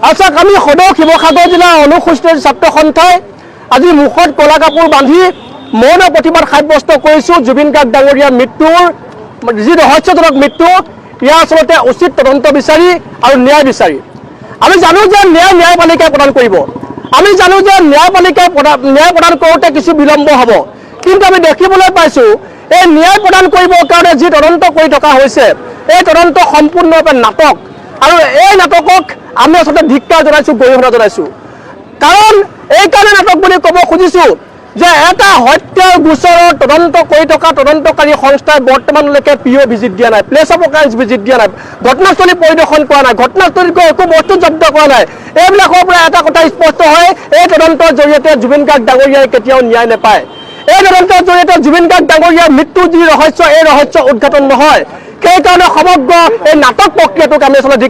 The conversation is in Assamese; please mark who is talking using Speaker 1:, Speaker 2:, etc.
Speaker 1: আচ্ছা, আমি সদৌ শিৱসাগৰ জিলাৰ অনুসূচিত ছাত্ৰ সন্থাই আজি মুখত কলা কাপোৰ বান্ধি মৌন প্ৰতিবাদ সাব্যস্ত কৰিছোঁ। জুবিন গাৰ্গ ডাঙৰীয়াৰ মৃত্যুৰ যি ৰহস্যজনক মৃত্যু, ইয়াৰ আচলতে উচিত তদন্ত বিচাৰি আৰু ন্যায় বিচাৰি। আমি জানো যে ন্যায়পালিকাই প্ৰদান কৰিব, আমি জানো যে ন্যায়পালিকাই ন্যায় প্ৰদান কৰোঁতে কিছু বিলম্ব হ'ব, কিন্তু আমি দেখিবলৈ পাইছোঁ এই ন্যায় প্ৰদান কৰিবৰ কাৰণে যি তদন্ত কৰি থকা হৈছে, এই তদন্ত সম্পূৰ্ণৰূপে নাটক। আৰু এই নাটকক আমি আচলতে ধিক্কাৰ জনাইছোঁ, গৰিহণা জনাইছোঁ। কাৰণ এইকাৰণে নাটক বুলি ক'ব খুজিছোঁ যে এটা হত্যাৰ গোচৰৰ তদন্ত কৰি থকা তদন্তকাৰী সংস্থাই বৰ্তমানলৈকে পিঅ ভিজিট দিয়া নাই, প্লেচ অফ অকাৰেঞ্চ ভিজিট দিয়া নাই, ঘটনাস্থলী পৰিদৰ্শন কৰা নাই, ঘটনাস্থলীত গৈ একো বস্তু জব্দ কৰা নাই। এইবিলাকৰ পৰা এটা কথা স্পষ্ট হয়, এই তদন্তৰ জৰিয়তে জুবিন গাৰ্গ ডাঙৰীয়াই কেতিয়াও ন্যায় নাপায়। এই তদন্তৰ জৰিয়তে জুবিন গাৰ্গ ডাঙৰীয়াৰ মৃত্যুৰ যি ৰহস্য, এই ৰহস্য উদ্ঘাটন নহয়। সেইকাৰণে সমগ্ৰ এই নাটক প্ৰক্ৰিয়াটোক আমি আচলতে